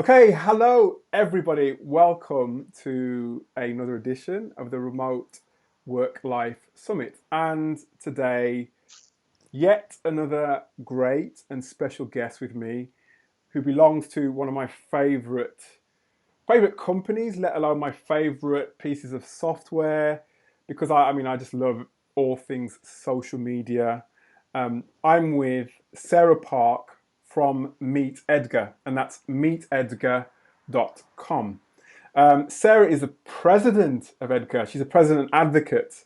Okay, hello everybody. Welcome to another edition of the Remote Work Life Summit. And today, yet another great and special guest with me who belongs to one of my favorite companies, let alone my favorite pieces of software, because I just love all things social media. I'm with Sarah Park from Meet Edgar, and that's meetedgar.com. Sarah is the president of Edgar. She's a president advocate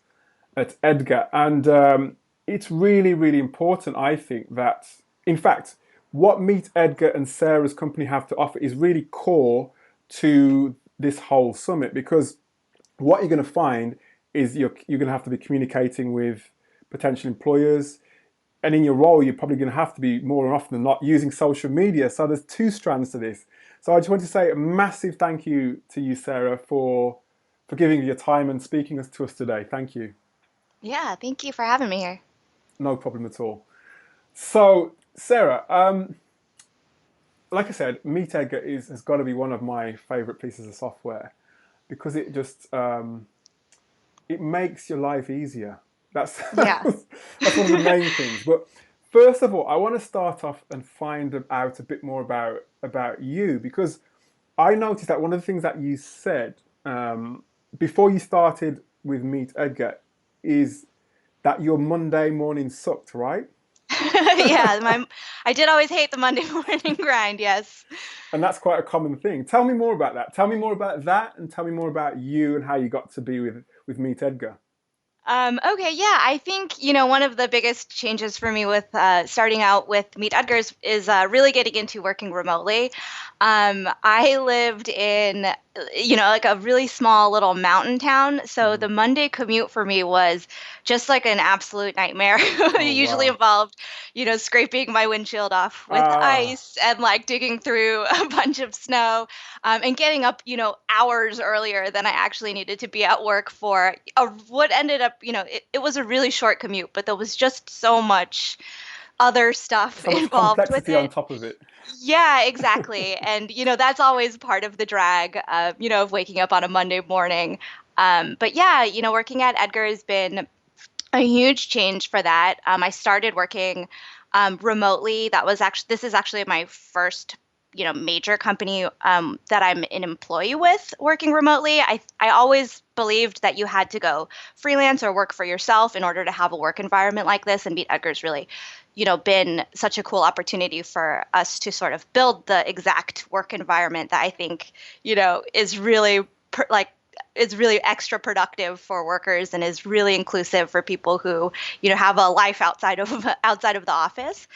at Edgar, and it's really, really important, I think, that, in fact, what Meet Edgar and Sarah's company have to offer is really core to this whole summit, because what you're going to find is you're going to have to be communicating with potential employers, and in your role you're probably going to have to be more often than not using social media. So there's two strands to this. So I just want to say a massive thank you to you, Sarah, for giving your time and speaking to us today. Thank you. Yeah, thank you for having me here. No problem at all. So Sarah, like I said, Meet Edgar has got to be one of my favorite pieces of software, because it makes your life easier. That's Yeah. that's one of the main things. But first of all, I want to start off and find out a bit more about you, because I noticed that one of the things that you said before you started with Meet Edgar is that your Monday morning sucked, right? Yeah, I did always hate the Monday morning grind, yes. And that's quite a common thing. Tell me more about that. Tell me more about that, and tell me more about you and how you got to be with Meet Edgar. Okay, yeah, I think, one of the biggest changes for me with starting out with Meet Edgar's is really getting into working remotely. I lived in, like a really small little mountain town, so Hmm. the Monday commute for me was just like an absolute nightmare. It Oh usually wow. involved, scraping my windshield off with Ah, ice and like digging through a bunch of snow, and getting up, hours earlier than I actually needed to be at work for what ended up, it was a really short commute, but there was just so much other stuff so much involved with complexity on it. top of it. Yeah, exactly. And, that's always part of the drag, of waking up on a Monday morning. But yeah, working at Edgar has been a huge change for that. I started working remotely. This is actually my first, major company that I'm an employee with working remotely. I always believed that you had to go freelance or work for yourself in order to have a work environment like this. And Meet Edgar's really, been such a cool opportunity for us to sort of build the exact work environment that I think, is really like is really extra productive for workers and is really inclusive for people who, have a life outside of the office.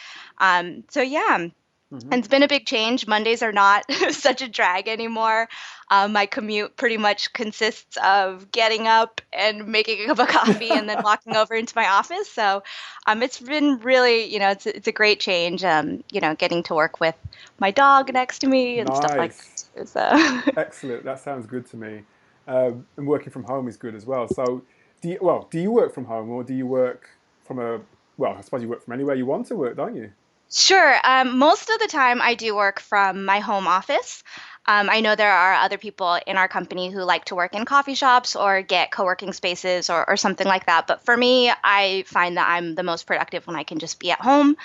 So yeah, and Hmm. it's been a big change. Mondays are not such a drag anymore. My commute pretty much consists of getting up and making a cup of coffee and then walking over into my office. So it's been really, it's a great change. Getting to work with my dog next to me and stuff like Nice. that too. So Excellent. That sounds good to me. And working from home is good as well. So, do you work from home, or do you work from well, I suppose you work from anywhere you want to work, don't you? Sure. Most of the time, I do work from my home office. I know there are other people in our company who like to work in coffee shops or get co-working spaces or something like that. But for me, I find that I'm the most productive when I can just be at home.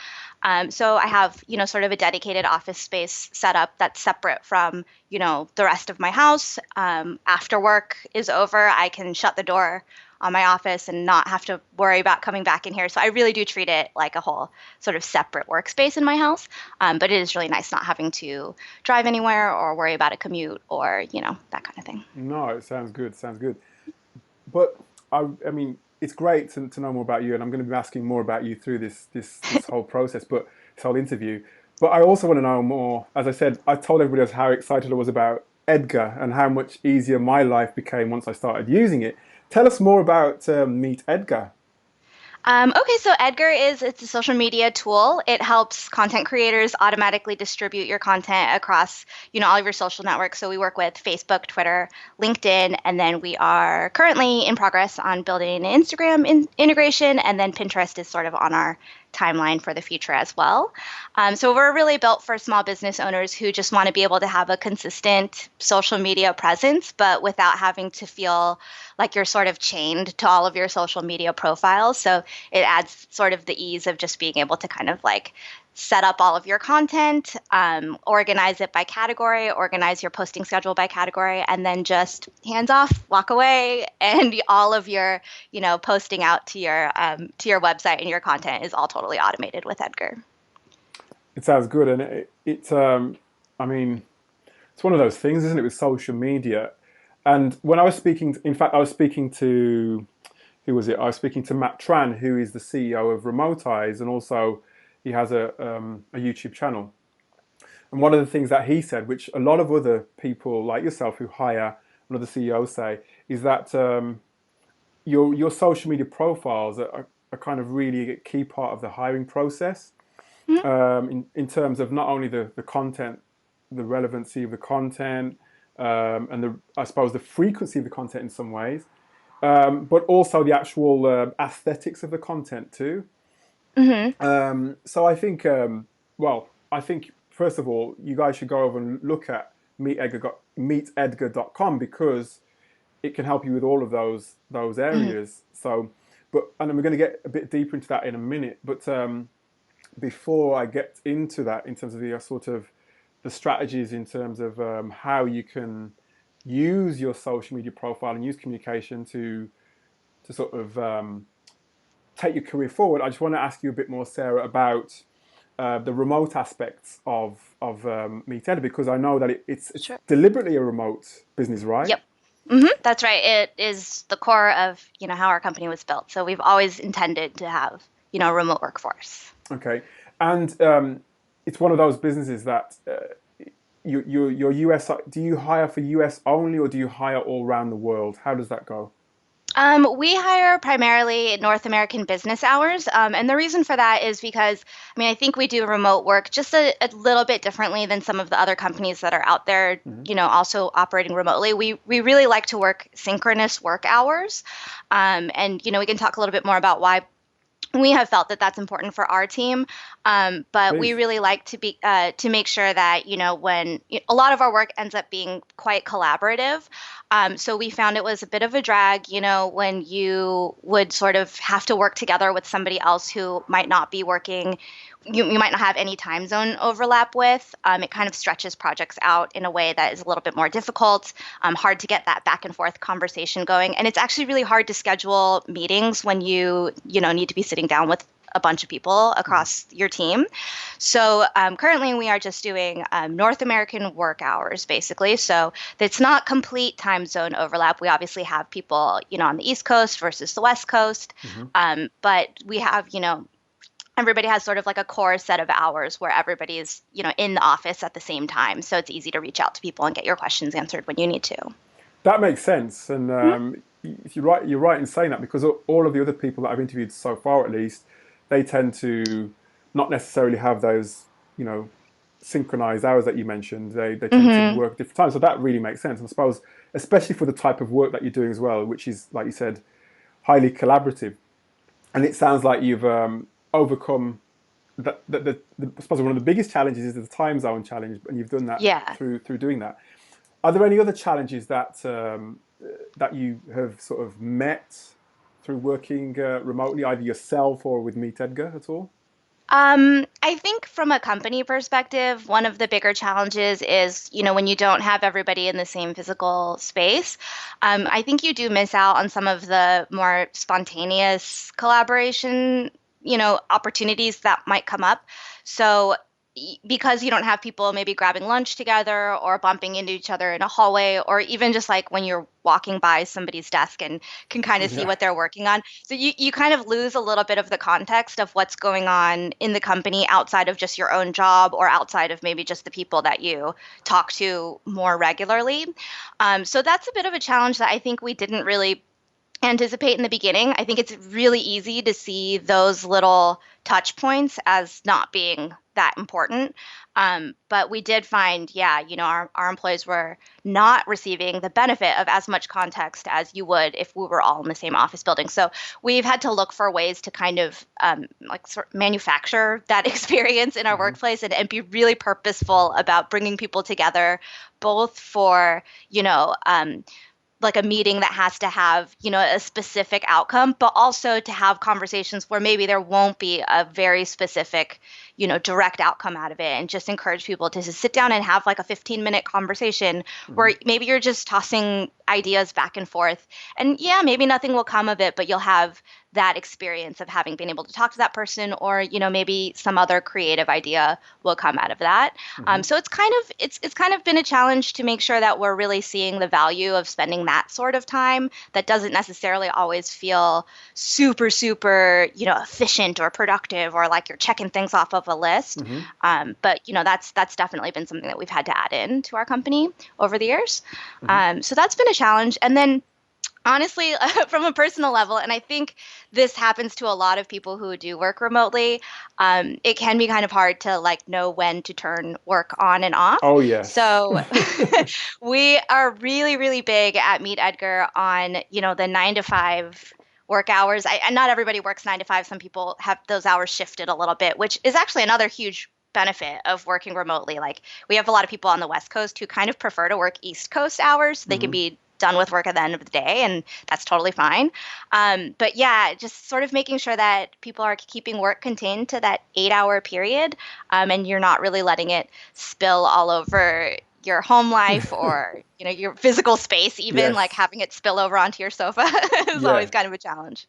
So I have, sort of a dedicated office space set up that's separate from, the rest of my house. After work is over, I can shut the door on my office and not have to worry about coming back in here. So I really do treat it like a whole sort of separate workspace in my house. But it is really nice not having to drive anywhere or worry about a commute or, that kind of thing. No, it sounds good. Sounds good. But I mean, it's great to know more about you, and I'm going to be asking more about you through this whole process, but this whole interview. But I also want to know more. As I said, I told everybody else how excited I was about Edgar and how much easier my life became once I started using it. Tell us more about Meet Edgar. Okay, so it's a social media tool. It helps content creators automatically distribute your content across, all of your social networks. So we work with Facebook, Twitter, LinkedIn, and then we are currently in progress on building an Instagram integration, and then Pinterest is sort of on our timeline for the future as well. So we're really built for small business owners who just want to be able to have a consistent social media presence, but without having to feel like you're sort of chained to all of your social media profiles. So it adds sort of the ease of just being able to kind of like set up all of your content, organize it by category, organize your posting schedule by category, and then just hands off, walk away, and all of your, posting out to your website and your content is all totally automated with Edgar. It sounds good, and I mean, it's one of those things, isn't it, with social media? And when I was speaking, in fact, I was speaking to, who was it? I was speaking to Matt Tran, who is the CEO of Remote Eyes, and also he has a YouTube channel. And one of the things that he said, which a lot of other people like yourself who hire, and other CEOs say, is that your social media profiles are kind of really a key part of the hiring process. In terms of not only the content, the relevancy of the content, and I suppose the frequency of the content in some ways, but also the actual aesthetics of the content too. So I think, I think first of all, you guys should go over and look at meetedgar.com, because it can help you with all of those areas. So, and we're going to get a bit deeper into that in a minute. But before I get into that, in terms of the sort of the strategies in terms of how you can use your social media profile and use communication to sort of take your career forward, I just want to ask you a bit more, Sarah, about the remote aspects of Meet Edgar, because I know that it's Sure. deliberately a remote business, right? Yep. That's right. It is the core of, how our company was built. So we've always intended to have, a remote workforce. Okay. And it's one of those businesses that your US, do you hire for US only, or do you hire all around the world? How does that go? We hire primarily North American business hours. And the reason for that is because, I think we do remote work just a little bit differently than some of the other companies that are out there, also operating remotely. We really like to work synchronous work hours. And, we can talk a little bit more about why we have felt that that's important for our team, but Please. We really like to make sure that when a lot of our work ends up being quite collaborative. So we found it was a bit of a drag, when you would sort of have to work together with somebody else who might not be working. You might not have any time zone overlap with. It kind of stretches projects out in a way that is a little bit more difficult, hard to get that back and forth conversation going. And it's actually really hard to schedule meetings when you need to be sitting down with a bunch of people across your team. So currently we are just doing North American work hours, basically. So it's not complete time zone overlap. We obviously have people, on the East Coast versus the West Coast. But we have, everybody has sort of like a core set of hours where everybody is, in the office at the same time. So it's easy to reach out to people and get your questions answered when you need to. That makes sense. And you're right in saying that, because all of the other people that I've interviewed so far, at least, they tend to not necessarily have those, synchronized hours that you mentioned. They tend to work different times. So that really makes sense. And I suppose, especially for the type of work that you're doing as well, which is, like you said, highly collaborative. And it sounds like you've overcome I suppose one of the biggest challenges is the time zone challenge, and you've done that through doing that. Are there any other challenges that you have sort of met through working remotely, either yourself or with Meet Edgar at all? I think from a company perspective, one of the bigger challenges is, when you don't have everybody in the same physical space, I think you do miss out on some of the more spontaneous collaboration, opportunities that might come up. So because you don't have people maybe grabbing lunch together or bumping into each other in a hallway, or even just like when you're walking by somebody's desk and can kind of see what they're working on. So you kind of lose a little bit of the context of what's going on in the company outside of just your own job, or outside of maybe just the people that you talk to more regularly. So that's a bit of a challenge that I think we didn't really anticipate in the beginning. I think it's really easy to see those little touch points as not being that important. But we did find, yeah, our employees were not receiving the benefit of as much context as you would if we were all in the same office building. So we've had to look for ways to kind of like sort of manufacture that experience in our workplace and be really purposeful about bringing people together, both for, like a meeting that has to have, a specific outcome, but also to have conversations where maybe there won't be a very specific, direct outcome out of it, and just encourage people to just sit down and have like a 15-minute conversation where maybe you're just tossing ideas back and forth. And yeah, maybe nothing will come of it, but you'll have that experience of having been able to talk to that person, or maybe some other creative idea will come out of that. So it's kind of been a challenge to make sure that we're really seeing the value of spending that sort of time that doesn't necessarily always feel super efficient or productive, or like you're checking things off of a list. But that's definitely been something that we've had to add in to our company over the years. So that's been a challenge. And then honestly, from a personal level, and I think this happens to a lot of people who do work remotely, it can be kind of hard to like know when to turn work on and off. Oh, yes. So we are really, really big at Meet Edgar on, the 9 to 5 work hours. And not everybody works 9 to 5. Some people have those hours shifted a little bit, which is actually another huge benefit of working remotely. Like we have a lot of people on the West Coast who kind of prefer to work East Coast hours. They can be done with work at the end of the day, and that's totally fine. But yeah, just sort of making sure that people are keeping work contained to that 8-hour period, and you're not really letting it spill all over your home life or your physical space, even like having it spill over onto your sofa is always kind of a challenge.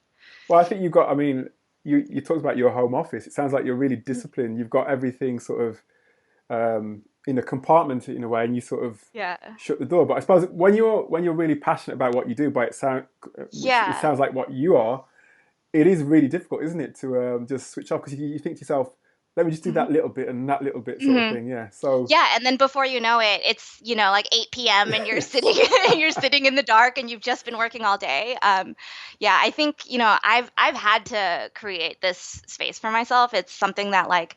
Well, I think you've got, I mean, you talked about your home office. It sounds like you're really disciplined. You've got everything sort of in a compartment in a way, and you sort of shut the door. But I suppose when you're really passionate about what you do, it sounds like what you are, it is really difficult, isn't it, to just switch off, because you think to yourself, let me just do that little bit and that little bit sort of thing. Yeah. So and then before you know it, it's like 8 p.m. and you're sitting in the dark and you've just been working all day. I think I've had to create this space for myself. It's something that like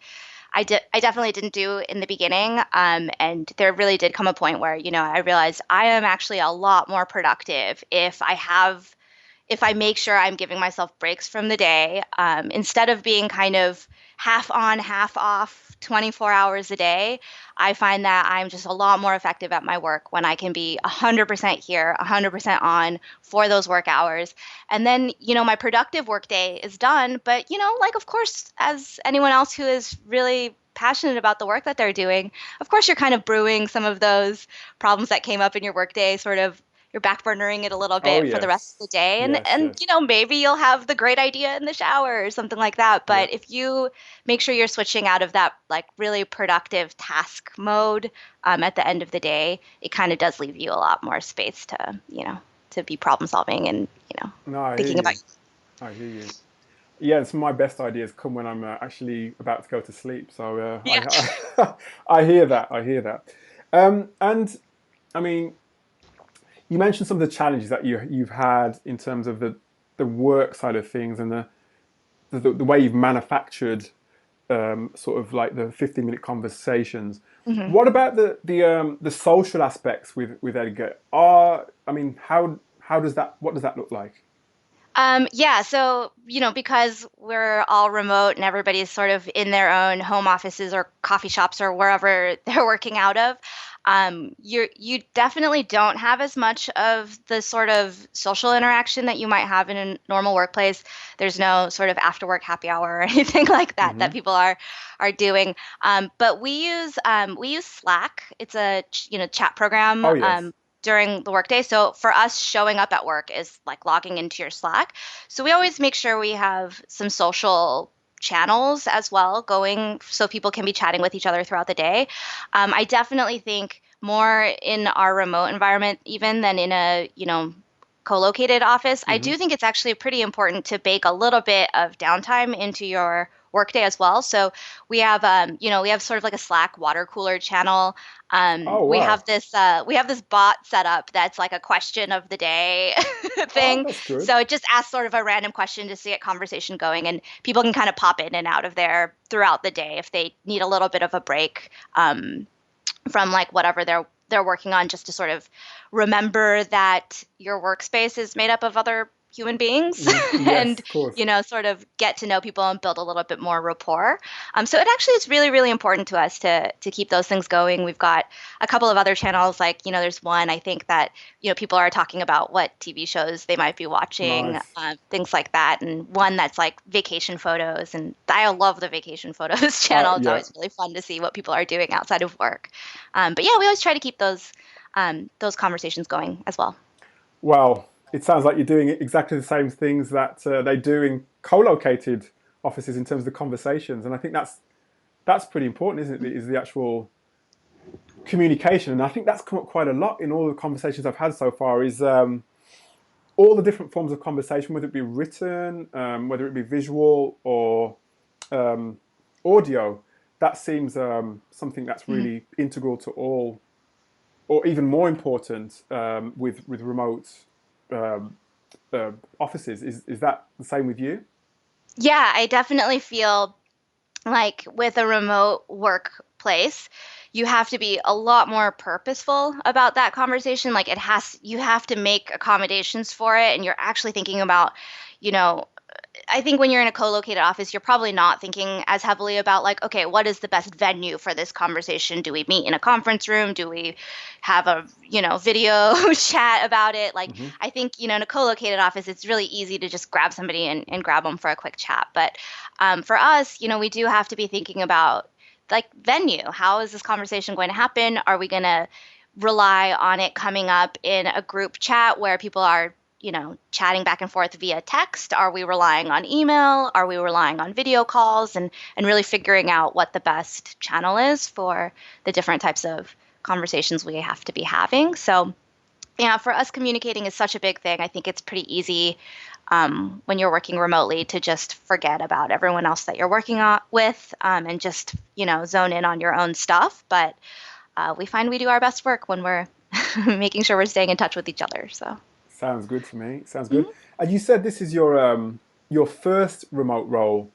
I definitely didn't do in the beginning. And there really did come a point where, I realized I am actually a lot more productive if I make sure I'm giving myself breaks from the day, instead of being kind of half on, half off 24 hours a day. I find that I'm just a lot more effective at my work when I can be 100% here, 100% on for those work hours. And then, my productive work day is done. But, like, of course, as anyone else who is really passionate about the work that they're doing, of course, you're kind of brewing some of those problems that came up in your workday, sort of you're backburnering it a little bit for the rest of the day. And maybe you'll have the great idea in the shower or something like that. But if you make sure you're switching out of that like really productive task mode at the end of the day, it kind of does leave you a lot more space to, to be problem solving and, thinking about. I hear you. Yeah, some of my best ideas come when I'm actually about to go to sleep. So I hear that. And I mean, you mentioned some of the challenges that you've had in terms of the work side of things and the way you've manufactured sort of like the 15-minute conversations. What about the social aspects with Edgar? What does that look like? So, because we're all remote and everybody's sort of in their own home offices or coffee shops or wherever they're working out of, you definitely don't have as much of the sort of social interaction that you might have in a normal workplace. There's no sort of after work happy hour or anything like that that people are doing. But we use Slack. It's a chat program. During the workday. So for us, showing up at work is like logging into your Slack. So we always make sure we have some social channels as well going so people can be chatting with each other throughout the day. I definitely think more in our remote environment, even than in a, co-located office, I do think it's actually pretty important to bake a little bit of downtime into your workday as well. So we have, we have sort of like a Slack water cooler channel. Oh, We wow. have this bot set up that's like a question of the day Oh, thing. that's good. So it just asks sort of a random question just to get conversation going, and people can kind of pop in and out of there throughout the day if they need a little bit of a break from like whatever they're working on, just to sort of remember that your workspace is made up of other human beings Yes, and of course. sort of get to know people and build a little bit more rapport. So it actually is really, really important to us to keep those things going. We've got a couple of other channels, like there's one I think that people are talking about what TV shows they might be watching, Nice. things like that, and one that's like vacation photos. And I love the vacation photos channel. It's Yeah. always really fun to see what people are doing outside of work. But yeah, we always try to keep those conversations going as well. Well, it sounds like you're doing exactly the same things that they do in co-located offices in terms of the conversations, and I think that's pretty important, isn't it? Is the actual communication, and I think that's come up quite a lot in all the conversations I've had so far. Is all the different forms of conversation, whether it be written, whether it be visual or audio. That seems something that's really integral to all, or even more important with remote um, offices. Is that the same with you? Yeah, I definitely feel like with a remote workplace, you have to be a lot more purposeful about that conversation. Like you have to make accommodations for it, and you're actually thinking about, you know, I think when you're in a co-located office, you're probably not thinking as heavily about like, okay, what is the best venue for this conversation? Do we meet in a conference room? Do we have a, video chat about it? Like, Hmm. I think, in a co-located office, it's really easy to just grab somebody and grab them for a quick chat. But for us, we do have to be thinking about like venue. How is this conversation going to happen? Are we going to rely on it coming up in a group chat where people are chatting back and forth via text? Are we relying on email? Are we relying on video calls? And really figuring out what the best channel is for the different types of conversations we have to be having. So, yeah, for us, communicating is such a big thing. I think it's pretty easy when you're working remotely to just forget about everyone else that you're working with and just, zone in on your own stuff. But we find we do our best work when we're making sure we're staying in touch with each other. So. Sounds good to me. Sounds good. And you said this is your first remote role.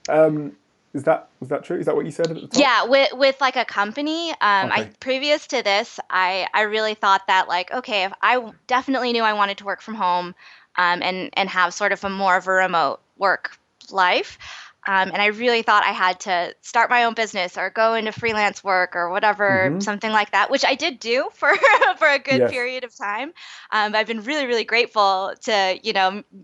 Was that true? Is that what you said at the top? Yeah, with like a company, I Okay. previous to this, I really thought that like, okay, if definitely knew I wanted to work from home, and have sort of a more of a remote work life. And I really thought I had to start my own business or go into freelance work or whatever, Hmm. something like that, which I did do for for a good Yes. period of time. I've been really, really grateful to,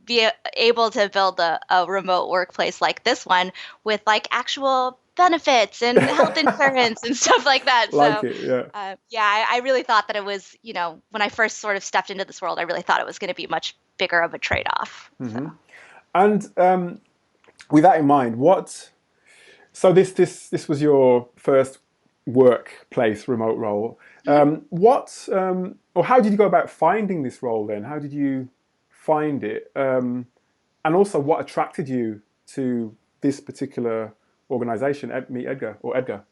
be able to build a remote workplace like this one with like actual benefits and health insurance and stuff like that. Like So, it. Yeah. yeah, I really thought that it was, when I first sort of stepped into this world, I really thought it was going to be much bigger of a trade-off. So. And with that in mind, what? So this was your first workplace remote role. What or how did you go about finding this role then? How did you find it? And also, what attracted you to this particular organization, Meet Edgar or Edgar?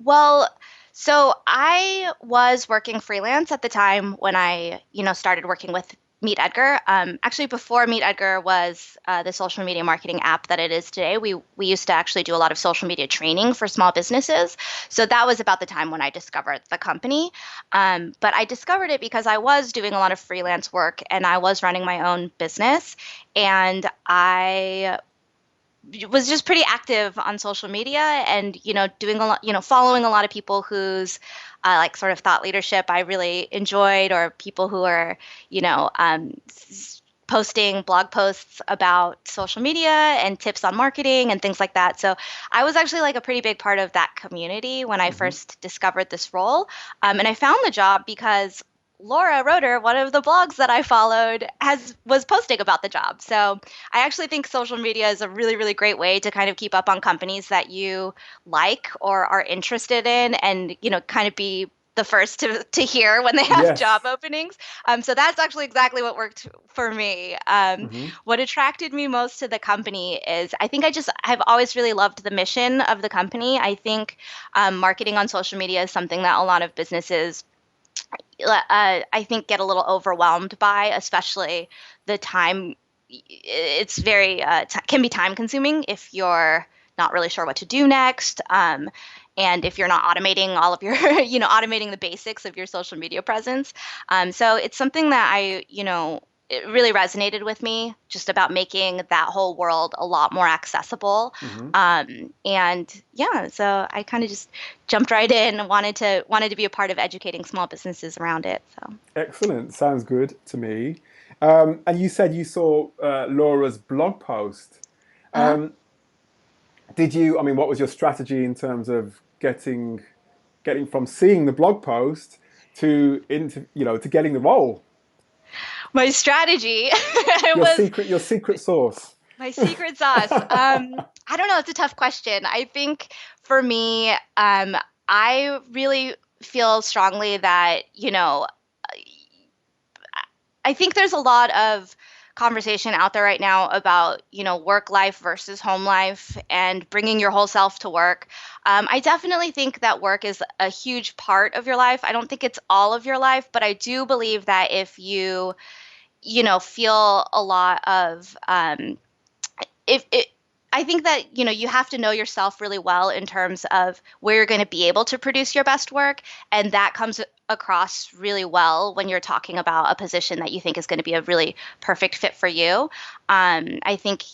Well, so I was working freelance at the time when I, started working with Meet Edgar. Actually, before Meet Edgar was the social media marketing app that it is today, we used to actually do a lot of social media training for small businesses. So that was about the time when I discovered the company. But I discovered it because I was doing a lot of freelance work and I was running my own business, and I was just pretty active on social media and doing a lot, following a lot of people whose like sort of thought leadership I really enjoyed, or people who are posting blog posts about social media and tips on marketing and things like that. So I was actually like a pretty big part of that community when I Hmm. first discovered this role. And I found the job because Laura Roeder, one of the blogs that I followed, was posting about the job. So I actually think social media is a really, really great way to kind of keep up on companies that you like or are interested in, and kind of be the first to hear when they have Yes. job openings. So that's actually exactly what worked for me. What attracted me most to the company is I think I've always really loved the mission of the company. I think marketing on social media is something that a lot of businesses I think get a little overwhelmed by, especially the time. It's very can be time consuming if you're not really sure what to do next. And if you're not automating all of your, automating the basics of your social media presence. So it's something that it really resonated with me just about making that whole world a lot more accessible. And yeah, so I kind of just jumped right in and wanted to be a part of educating small businesses around it. So Excellent. Sounds good to me. And you said you saw Laura's blog post. uh What was your strategy in terms of getting from seeing the blog post to to getting the role? my strategy Your was secret sauce. my secret sauce. I don't know. It's a tough question. I think for me, I really feel strongly that, I think there's a lot of conversation out there right now about, work life versus home life and bringing your whole self to work. I definitely think that work is a huge part of your life. I don't think it's all of your life, but I do believe that if you, feel a lot of, if it, I think that, you have to know yourself really well in terms of where you're going to be able to produce your best work. And that comes across really well when you're talking about a position that you think is going to be a really perfect fit for you. I think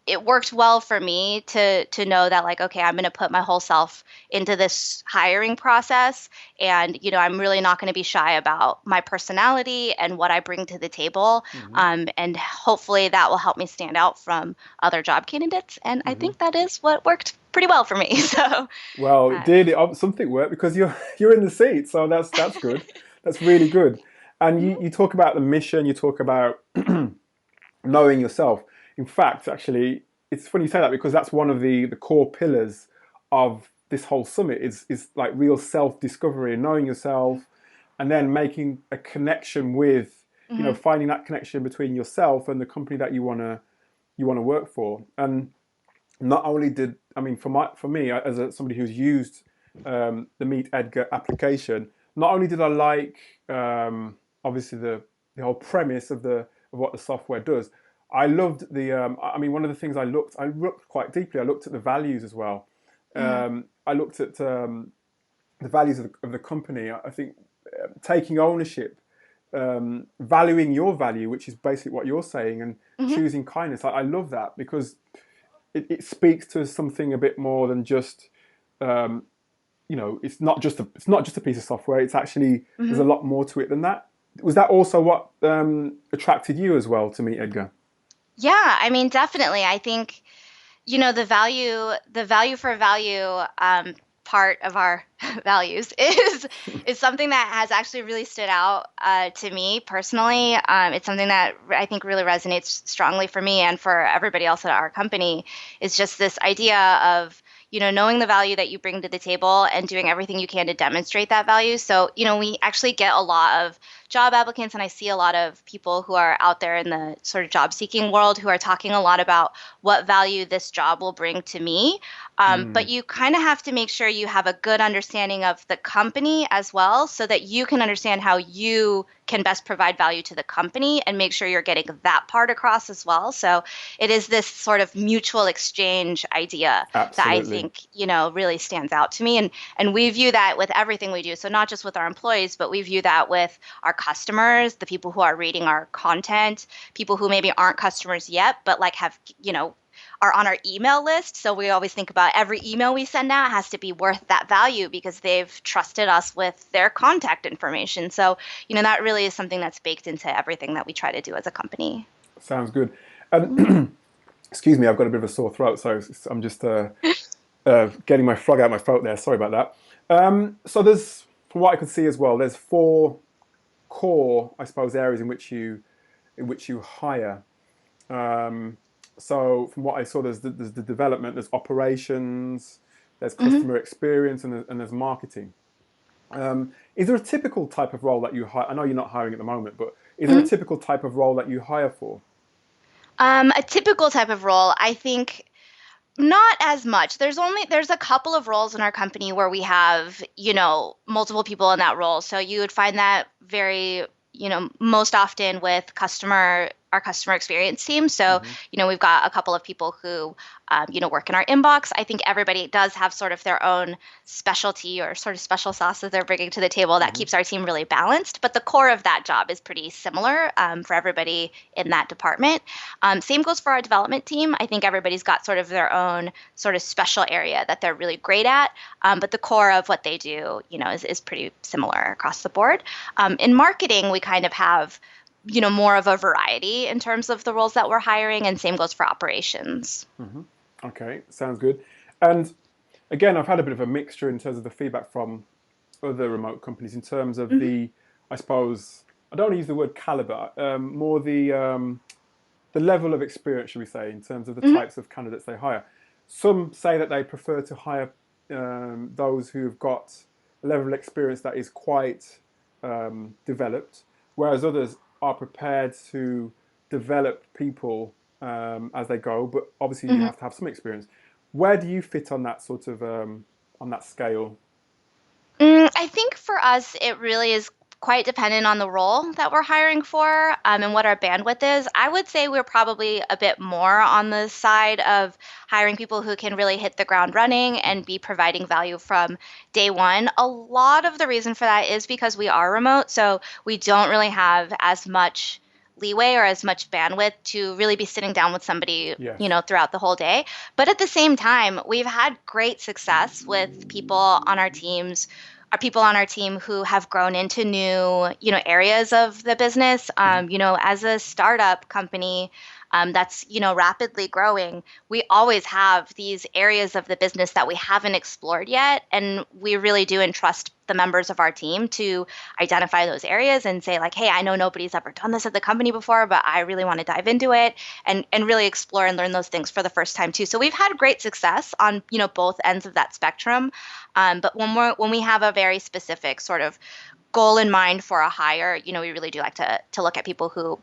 it worked well for me to know that, like, okay, I'm going to put my whole self into this hiring process, and I'm really not going to be shy about my personality and what I bring to the table, and hopefully that will help me stand out from other job candidates. And I think that is what worked pretty well for me. So Well, it did. Something worked because you're in the seat, so that's good. That's really good. And you talk about the mission. You talk about knowing yourself. In fact, actually, it's funny you say that because that's one of the core pillars of this whole summit is like real self-discovery, knowing yourself, and then making a connection with, finding that connection between yourself and the company that you wanna work for. And not only for me as somebody who's used the Meet Edgar application, not only did I like obviously the whole premise of what the software does. I loved one of the things I looked quite deeply. I looked at the values as well. I looked at the values of the company. I think taking ownership, valuing your value, which is basically what you're saying, and choosing kindness. I love that because it speaks to something a bit more than just it's not just a piece of software. It's actually there's a lot more to it than that. Was that also what attracted you as well to meet Edgar? yeah, I mean, definitely. I think, the value for value part of our values is something that has actually really stood out to me personally. It's something that I think really resonates strongly for me and for everybody else at our company. Is just this idea of, knowing the value that you bring to the table and doing everything you can to demonstrate that value. So, we actually get a lot of job applicants, and I see a lot of people who are out there in the sort of job seeking world who are talking a lot about what value this job will bring to me. But you kind of have to make sure you have a good understanding of the company as well, so that you can understand how you can best provide value to the company and make sure you're getting that part across as well. So it is this sort of mutual exchange idea that I think, really stands out to me. And we view that with everything we do. So not just with our employees, but we view that with our customers, the people who are reading our content, people who maybe aren't customers yet, but like have, are on our email list. So we always think about every email we send out has to be worth that value because they've trusted us with their contact information. So, that really is something that's baked into everything that we try to do as a company. Sounds good. Excuse me, I've got a bit of a sore throat, so I'm just getting my frog out of my throat there. Sorry about that. So there's, from what I could see as well, there's 4 core, I suppose, areas in which you hire. So from what I saw, there's the development, there's operations, there's customer experience, and there's marketing. Is there a typical type of role that you hire? I know you're not hiring at the moment, but is there a Mhm. typical type of role that you hire for? A typical type of role, I think not as much. There's a couple of roles in our company where we have, multiple people in that role. So you would find that very, most often with our customer experience team. So, Hmm. we've got a couple of people who, work in our inbox. I think everybody does have sort of their own specialty or sort of special sauce that they're bringing to the table that Hmm. keeps our team really balanced. But the core of that job is pretty similar for everybody in that department. Same goes for our development team. I think everybody's got sort of their own sort of special area that they're really great at. But the core of what they do, is pretty similar across the board. In marketing, we kind of have, more of a variety in terms of the roles that we're hiring, and same goes for operations. Hmm. Okay, sounds good. And again, I've had a bit of a mixture in terms of the feedback from other remote companies in terms of Hmm. I suppose, I don't want to use the word caliber, more the level of experience, should we say, in terms of the Hmm. types of candidates they hire. Some say that they prefer to hire those who've got a level of experience that is quite developed, whereas others are prepared to develop people as they go, but obviously you Hmm. have to have some experience. Where do you fit on that sort of on that scale? I think for us, it really is quite dependent on the role that we're hiring for, and what our bandwidth is. I would say we're probably a bit more on the side of hiring people who can really hit the ground running and be providing value from day one. A lot of the reason for that is because we are remote, so we don't really have as much leeway or as much bandwidth to really be sitting down with somebody, Yes. throughout the whole day. But at the same time, we've had great success with people on our teams are people on our team who have grown into new, areas of the business. Hmm. As a startup company that's, rapidly growing, we always have these areas of the business that we haven't explored yet, and we really do entrust the members of our team to identify those areas and say like, hey, I know nobody's ever done this at the company before, but I really want to dive into it and really explore and learn those things for the first time too. So we've had great success on, both ends of that spectrum. But when we have a very specific sort of goal in mind for a hire, we really do like to look at people who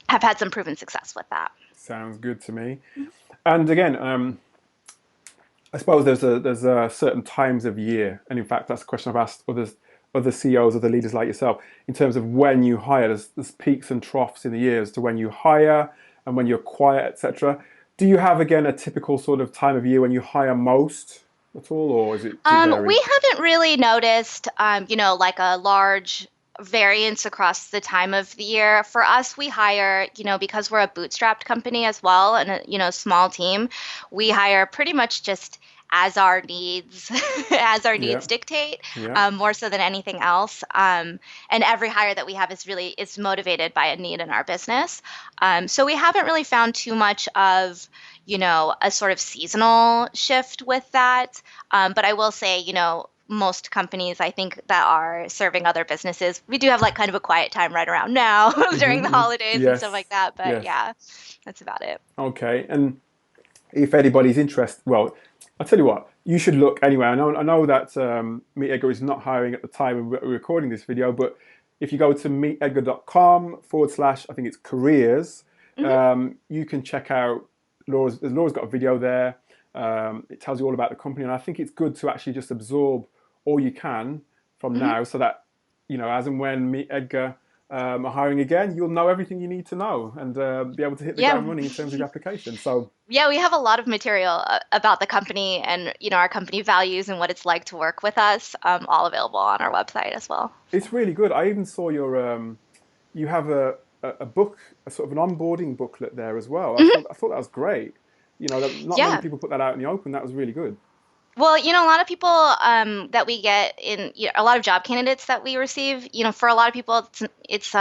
have had some proven success with that. Sounds good to me. And again, I suppose there's certain times of year, and in fact, that's a question I've asked other CEOs, other leaders like yourself, in terms of when you hire. There's peaks and troughs in the year as to when you hire and when you're quiet, etc. Do you have again a typical sort of time of year when you hire most at all, or does it vary? We haven't really noticed, like a large variance across the time of the year. For us, we hire, because we're a bootstrapped company as well and a, small team, we hire pretty much just as our needs as our Yeah, needs dictate, yeah. more so than anything else. And every hire that we have is motivated by a need in our business. So we haven't really found too much of, a sort of seasonal shift with that. But I will say, most companies I think that are serving other businesses, we do have like kind of a quiet time right around now during the Hmm. holidays and stuff like Yes, that. But yes. yeah, that's about it. Okay, and if anybody's interested, well, I'll tell you what, you should look anyway. I know that Meet Edgar is not hiring at the time we're recording this video, but if you go to meetedgar.com/, I think it's careers, Hmm. you can check out Laura's got a video there. It tells you all about the company, and I think it's good to actually just absorb all you can from Hmm. now so that, as and when Meet Edgar are hiring again, you'll know everything you need to know and be able to hit the Yeah. ground running in terms of your application. So Yeah, we have a lot of material about the company and, our company values and what it's like to work with us, all available on our website as well. it's really good. I even saw you have a book, a sort of an onboarding booklet there as well. I Hmm. thought I thought that was great. Not many Yeah. people put that out in the open. That was really good. Well, a lot of people that we get in, a lot of job candidates that we receive, for a lot of people, it's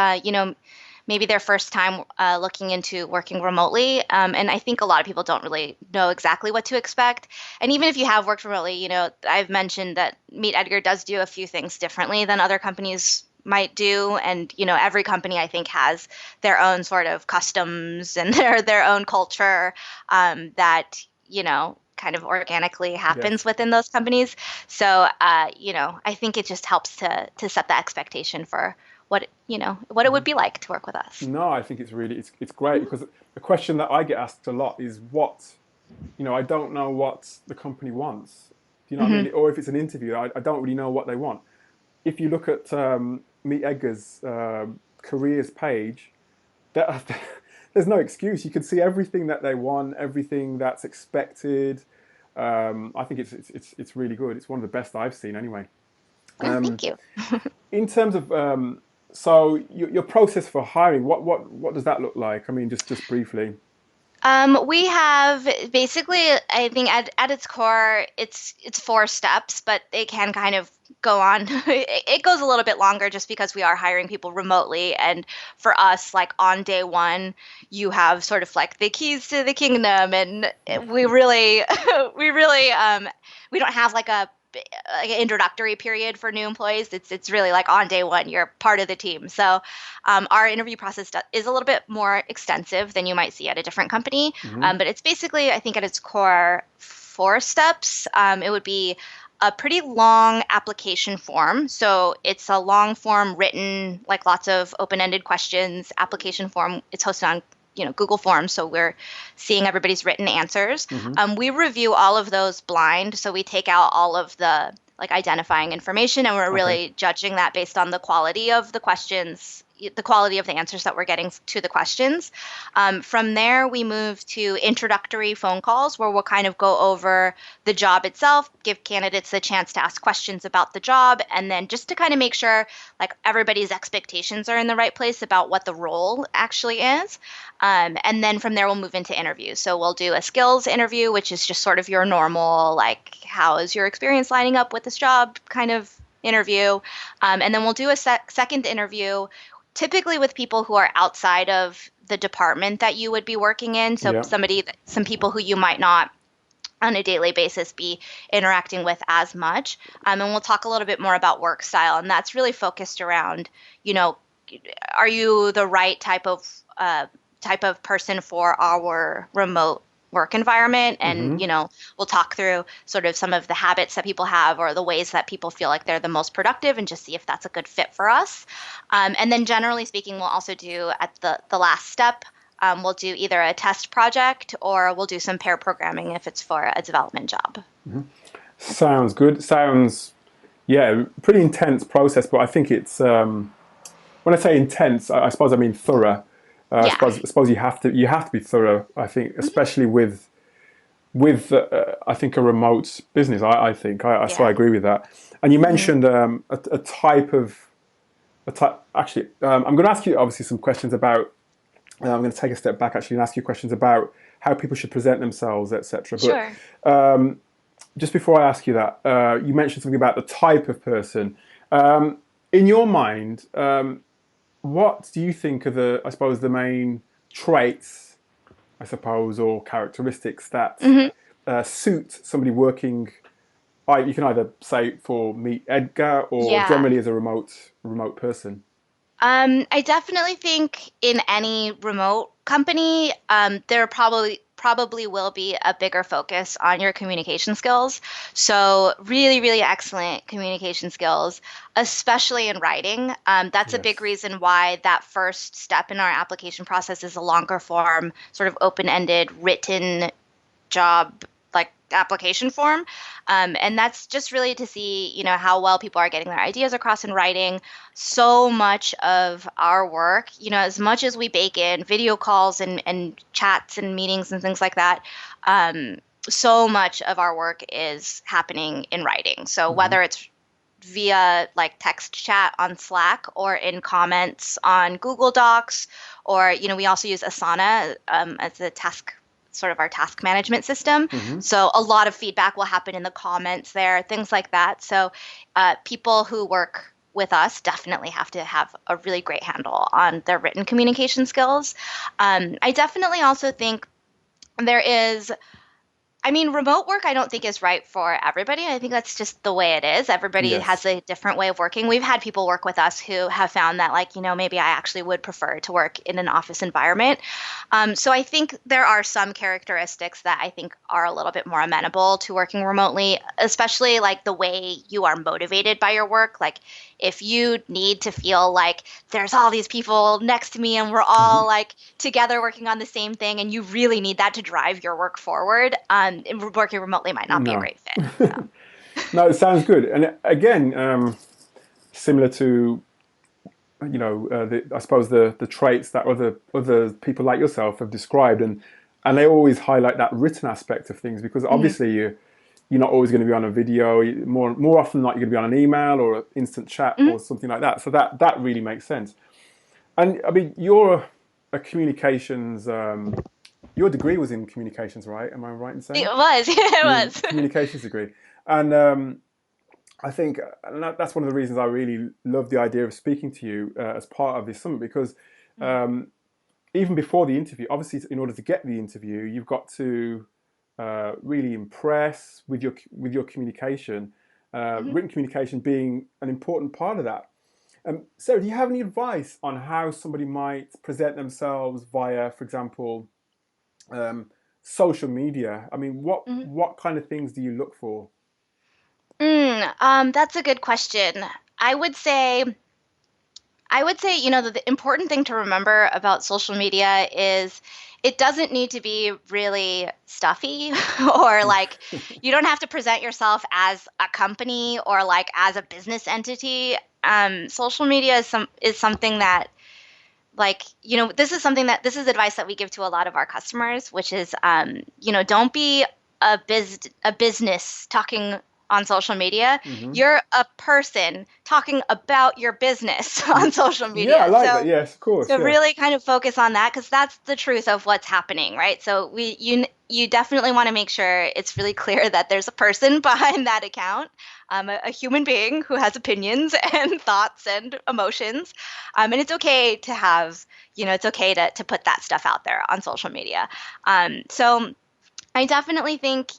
maybe their first time looking into working remotely. And I think a lot of people don't really know exactly what to expect. And even if you have worked remotely, I've mentioned that Meet Edgar does do a few things differently than other companies might do. And, every company I think has their own sort of customs and their own culture that, kind of organically Yes. happens within those companies. So, I think it just helps to set the expectation for what it would be like to work with us. No, I think it's great because the question that I get asked a lot is I don't know what the company wants. Do you know what I Hmm. mean? Or if it's an interview, I don't really know what they want. If you look at Meet Edgar's careers page, that, there's no excuse. You can see everything that they want, everything that's expected. I think it's really good. It's one of the best I've seen anyway. Oh, Um, thank you. in terms of so your process for hiring, what does that look like? I mean, just briefly. We have basically, I think at its core, it's 4 steps, but they can kind of go on. It goes a little bit longer just because we are hiring people remotely, and for us, like on day one, you have sort of like the keys to the kingdom, and we really, we really, we don't have like an introductory period for new employees. It's really like on day one, you're part of the team. So our interview process is a little bit more extensive than you might see at a different company. Hmm. But it's basically, I think, at its core, 4 steps. It would be a pretty long application form. So it's a long form written, like lots of open-ended questions, application form. It's hosted on Google Forms, so we're seeing everybody's written answers. Hmm. We review all of those blind, so we take out all of the like identifying information, and we're Okay. really judging that based on the quality of the questions, the quality of the answers that we're getting to the questions. From there, we move to introductory phone calls where we'll kind of go over the job itself, give candidates a chance to ask questions about the job, and then just to kind of make sure like everybody's expectations are in the right place about what the role actually is. And then from there, we'll move into interviews. So we'll do a skills interview, which is just sort of your normal, like, how is your experience lining up with this job kind of interview. And then we'll do a second interview, typically with people who are outside of the department that you would be working in. So Yeah. some people who you might not on a daily basis be interacting with as much. And we'll talk a little bit more about work style. And that's really focused around, you know, are you the right type of person for our remote work environment? And Hmm. we'll talk through sort of some of the habits that people have or the ways that people feel like they're the most productive, and just see if that's a good fit for us. And then generally speaking, we'll also do at the last step, we'll do either a test project or we'll do some pair programming if it's for a development job. Sounds good. Sounds, yeah, pretty intense process, but I think it's when I say intense, I suppose I mean thorough. Yeah. I suppose you have to be thorough. I think, Hmm. especially with I think a remote business. I think so. I Yeah. agree with that. And you Hmm. mentioned a type of a type. Actually, I'm going to ask you obviously some questions about. I'm going to take a step back actually and ask you questions about how people should present themselves, etc. But Sure. just before I ask you that, you mentioned something about the type of person. In your mind, what do you think are I suppose, the main traits, I suppose, or characteristics that Hmm. suit somebody working? You can either say for Meet Edgar or Yeah. generally as a remote person. I definitely think in any remote company, there probably will be a bigger focus on your communication skills. So really, really excellent communication skills, especially in writing. That's a big Yes. reason why that first step in our application process is a longer form, sort of open-ended written job like application form. And that's just really to see, how well people are getting their ideas across in writing. So much of our work, as much as we bake in video calls and chats and meetings and things like that, so much of our work is happening in writing. So Hmm. whether it's via like text chat on Slack or in comments on Google Docs, or we also use Asana as a task, sort of our task management system. Hmm. So a lot of feedback will happen in the comments there, things like that. So people who work with us definitely have to have a really great handle on their written communication skills. I definitely also think there is I mean, remote work I don't think is right for everybody. I think that's just the way it is. Everybody Yes. has a different way of working. We've had people work with us who have found that, like, maybe I actually would prefer to work in an office environment. So I think there are some characteristics that I think are a little bit more amenable to working remotely, especially like the way you are motivated by your work. Like, if you need to feel like there's all these people next to me and we're all like together working on the same thing, and you really need that to drive your work forward, working remotely might not be a No. great fit. So. No, it sounds good. And again, similar to I suppose the traits that other people like yourself have described, and they always highlight that written aspect of things because Mhm. obviously you're not always going to be on a video. More often than not, you're going to be on an email or an instant chat Mhm. or something like that. So that really makes sense. And I mean, you're a communications. Your degree was in communications, right? Am I right in It saying? was, it was. Communications degree, and I think that's one of the reasons I really love the idea of speaking to you as part of this summit because um, even before the interview, obviously, in order to get the interview, you've got to really impress with your communication, Mhm. written communication being an important part of that. Sarah, do you have any advice on how somebody might present themselves via, for example, um, social media? I mean, Mhm. what kind of things do you look for? That's a good question. I would say, the important thing to remember about social media is it doesn't need to be really stuffy or like you don't have to present yourself as a company or like as a business entity. Social media is something that like this is advice that we give to a lot of our customers, which is don't be a business talking on social media. Hmm. You're a person talking about your business on social Yeah, I media. like that. So Yes, of course. so Yeah. really kind of focus on that because that's the truth of what's happening, right? So you definitely want to make sure it's really clear that there's a person behind that account, a human being who has opinions and thoughts and emotions, and it's okay to have, it's okay to put that stuff out there on social media. So I definitely think,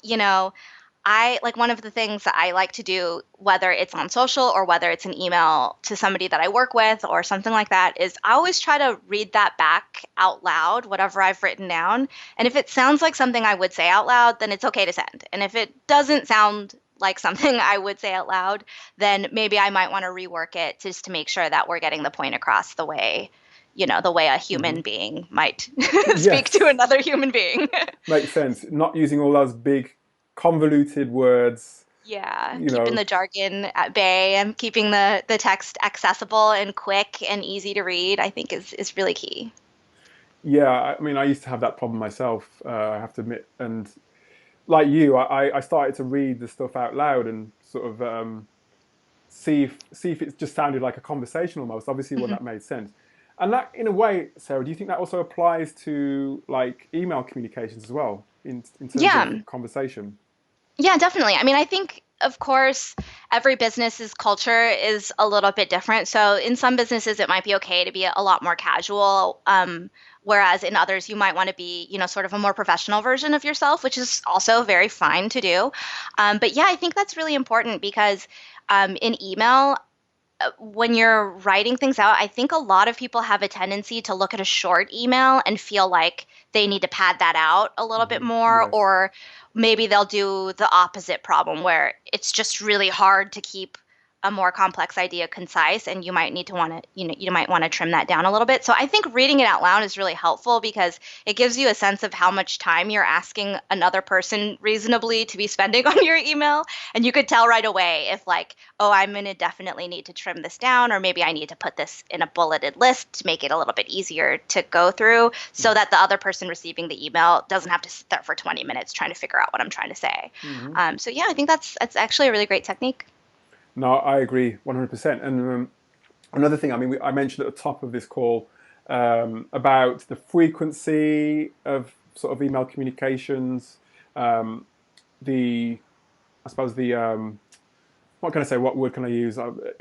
I like one of the things that I like to do, whether it's on social or whether it's an email to somebody that I work with or something like that, is I always try to read that back out loud, whatever I've written down. And if it sounds like something I would say out loud, then it's okay to send. And if it doesn't sound like something I would say out loud, then maybe I might want to rework it just to make sure that we're getting the point across the way a Hmm. human being might speak to Yes, another human being. makes sense. Not using all those big, convoluted words. Yeah, You keeping know, the jargon at bay and keeping the text accessible and quick and easy to read, I think is really key. yeah. I mean, I used to have that problem myself. I have to admit, and like you, I started to read the stuff out loud and sort of see if it just sounded like a conversation almost. Obviously, when Mhm. that made sense. And that, in a way, Sarah, do you think that also applies to like email communications as well, in terms of Yeah, conversation? yeah, definitely. I mean, I think, of course, every business's culture is a little bit different. So in some businesses, it might be okay to be a lot more casual. Whereas in others, you might want to be, sort of a more professional version of yourself, which is also very fine to do. But yeah, I think that's really important because in email, when you're writing things out, I think a lot of people have a tendency to look at a short email and feel like they need to pad that out a little bit Hmm. more, Yes. or maybe they'll do the opposite problem where it's just really hard to keep a more complex idea concise, and you might need to want to, you might want to trim that down a little bit. So I think reading it out loud is really helpful because it gives you a sense of how much time you're asking another person reasonably to be spending on your email, and you could tell right away if like, oh, I'm going to definitely need to trim this down, or maybe I need to put this in a bulleted list to make it a little bit easier to go through so that the other person receiving the email doesn't have to sit there for 20 minutes trying to figure out what I'm trying to say. Hmm. So yeah, I think that's actually a really great technique. No, I agree 100%. And another thing, I mean, I mentioned at the top of this call about the frequency of sort of email communications, um, the, I suppose what can I say? What word can I use?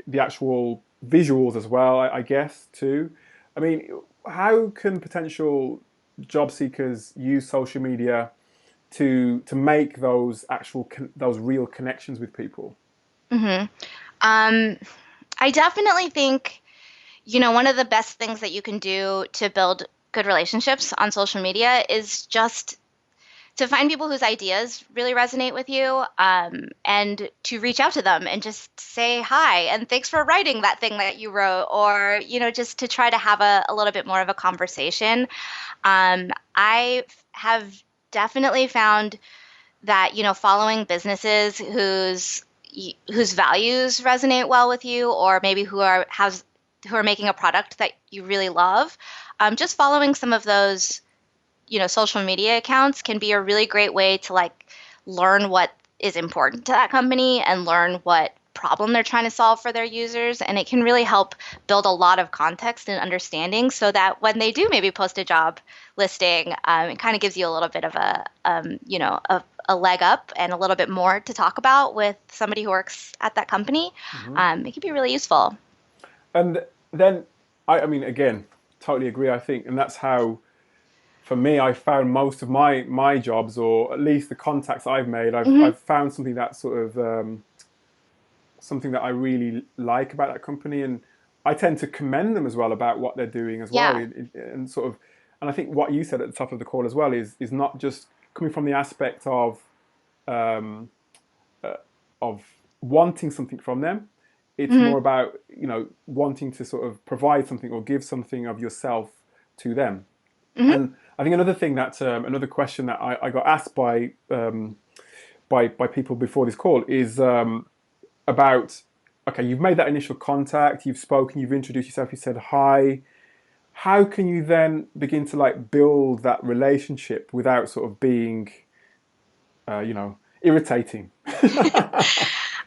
The actual visuals as well, I guess, too. I mean, how can potential job seekers use social media to make those those real connections with people? Hmm. I definitely think, one of the best things that you can do to build good relationships on social media is just to find people whose ideas really resonate with you, and to reach out to them and just say hi and thanks for writing that thing that you wrote, or just to try to have a little bit more of a conversation. I have definitely found that following businesses whose values resonate well with you, or maybe who are making a product that you really love, just following some of those social media accounts can be a really great way to like learn what is important to that company and learn what problem they're trying to solve for their users. And it can really help build a lot of context and understanding so that when they do maybe post a job listing, it kind of gives you a little bit of a leg up and a little bit more to talk about with somebody who works at that company. It can be really useful. And then, I mean, again, totally agree, I think. And that's how, for me, I found most of my jobs, or at least the contacts I've made. I've found something that sort of something that I really like about that company, and I tend to commend them as well about what they're doing as well. Yeah. And sort of, and I think what you said at the top of the call as well is not just coming from the aspect of wanting something from them. It's more about wanting to sort of provide something or give something of yourself to them. And I think another thing that another question that I got asked by people before this call is about, okay, you've made that initial contact, you've spoken, you've introduced yourself, you said hi. How can you then begin to like build that relationship without sort of being, irritating?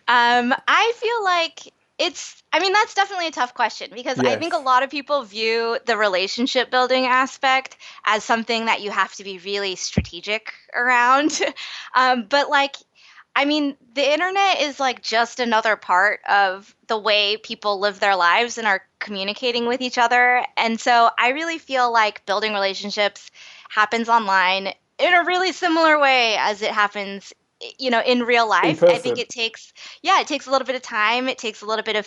I feel like that's definitely a tough question, because I think a lot of people view the relationship building aspect as something that you have to be really strategic around. But the internet is like just another part of the way people live their lives and are communicating with each other. And so I really feel like building relationships happens online in a really similar way as it happens in real life. I think it takes a little bit of time. It takes a little bit of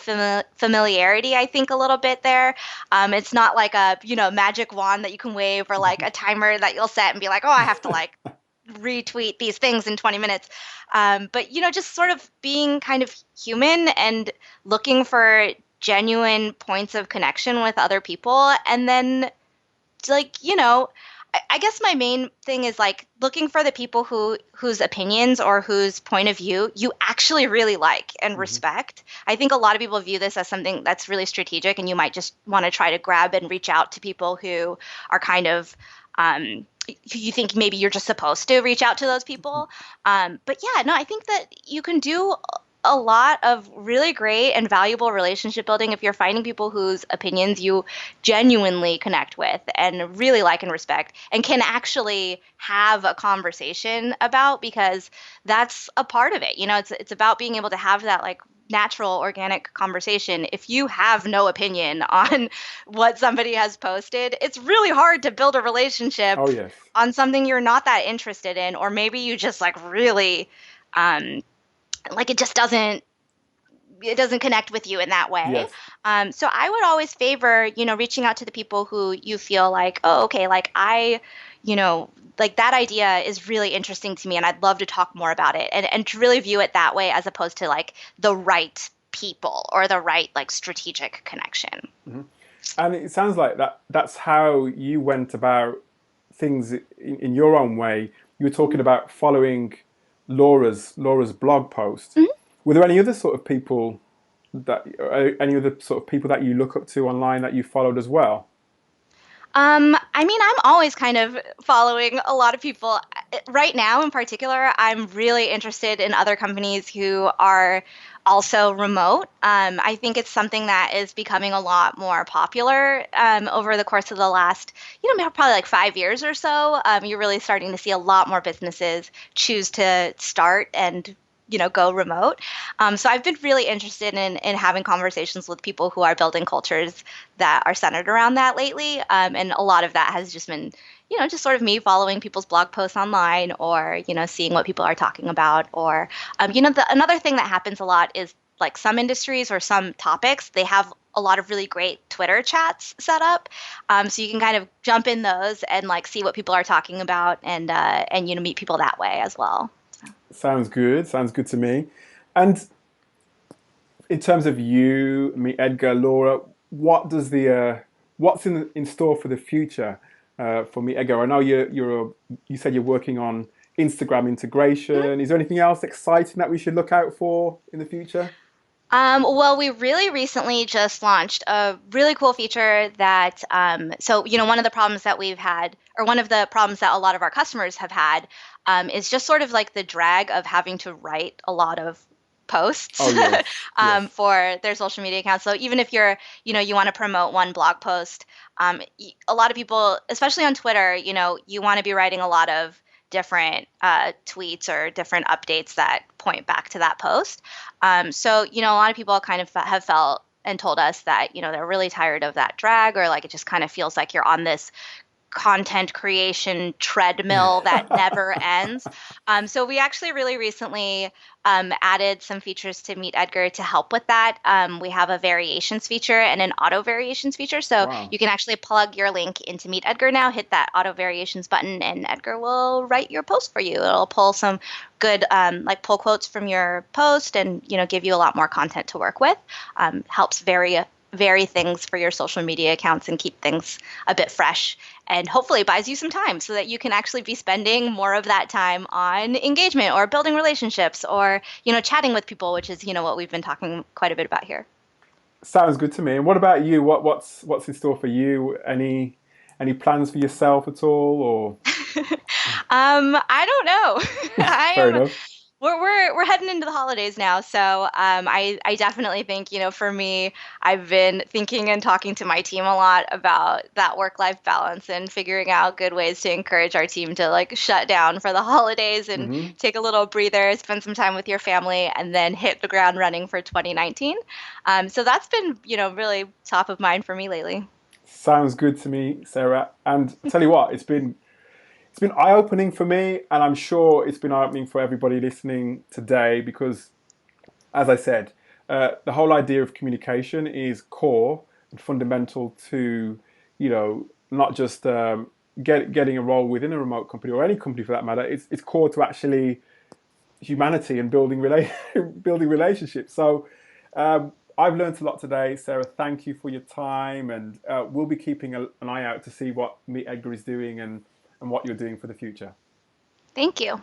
familiarity, I think, a little bit there. It's not like a, magic wand that you can wave, or like a timer that you'll set and be like, oh, I have to like retweet these things in 20 minutes. But, just sort of being kind of human and looking for genuine points of connection with other people. And then I guess my main thing is like looking for the people whose opinions or whose point of view you actually really like and respect. I think a lot of people view this as something that's really strategic, and you might just want to try to grab and reach out to people who are kind of you think maybe you're just supposed to reach out to those people. But yeah, no, I think that you can do a lot of really great and valuable relationship building if you're finding people whose opinions you genuinely connect with and really like and respect and can actually have a conversation about, because that's a part of it. It's about being able to have that like natural, organic conversation. If you have no opinion on what somebody has posted, it's really hard to build a relationship on something you're not that interested in, or maybe you just like really it just doesn't connect with you in that way. So I would always favor, reaching out to the people who you feel like, oh, okay, like like that idea is really interesting to me and I'd love to talk more about it, and to really view it that way as opposed to like the right people or the right like strategic connection. And it sounds like that's how you went about things in your own way. You were talking about following Laura's blog post. Were there any other sort of people that you look up to online that you followed as well? I'm always kind of following a lot of people. Right now, in particular, I'm really interested in other companies who are also remote. I think it's something that is becoming a lot more popular over the course of the last, probably like 5 years or so. You're really starting to see a lot more businesses choose to start and go remote. So I've been really interested in having conversations with people who are building cultures that are centered around that lately. And a lot of that has just been, just sort of me following people's blog posts online or, seeing what people are talking about. Or, another thing that happens a lot is like some industries or some topics, they have a lot of really great Twitter chats set up. So you can kind of jump in those and like see what people are talking about and meet people that way as well. So. Sounds good. Sounds good to me. And in terms of you, me, Edgar, Laura, what's in store for the future for me, Edgar? I know you said you're working on Instagram integration. Is there anything else exciting that we should look out for in the future? Well, we really recently just launched a really cool feature that, one of the problems that we've had, or one of the problems that a lot of our customers have had, is just sort of like the drag of having to write a lot of posts Oh yes, yes. for their social media accounts. So even if you want to promote one blog post, a lot of people, especially on Twitter, you want to be writing a lot of different tweets or different updates that point back to that post. So, a lot of people kind of have felt and told us that, they're really tired of that drag, or like it just kind of feels like you're on this content creation treadmill that never ends. So we actually really recently added some features to Meet Edgar to help with that. We have a variations feature and an auto variations feature. So Wow. you can actually plug your link into Meet Edgar now, hit that auto variations button, and Edgar will write your post for you. It'll pull some good like pull quotes from your post and give you a lot more content to work with. Helps vary things for your social media accounts and keep things a bit fresh, and hopefully buys you some time so that you can actually be spending more of that time on engagement or building relationships or chatting with people, which is what we've been talking quite a bit about here. Sounds good to me. And what about you? What's in store for you? Any plans for yourself at all, or? I don't know. I Fair am enough. we're heading into the holidays now, so I definitely think for me, I've been thinking and talking to my team a lot about that work-life balance and figuring out good ways to encourage our team to like shut down for the holidays and Hmm. take a little breather, spend some time with your family, and then hit the ground running for 2019. So that's been really top of mind for me lately. Sounds good to me, Sarah. And I tell you what, it's been eye-opening for me, and I'm sure it's been eye-opening for everybody listening today because, as I said, the whole idea of communication is core and fundamental to, not just getting a role within a remote company or any company for that matter. It's core to actually humanity and building relationships. So I've learned a lot today, Sarah. Thank you for your time, and we'll be keeping an eye out to see what Meet Edgar is doing and what you're doing for the future. Thank you.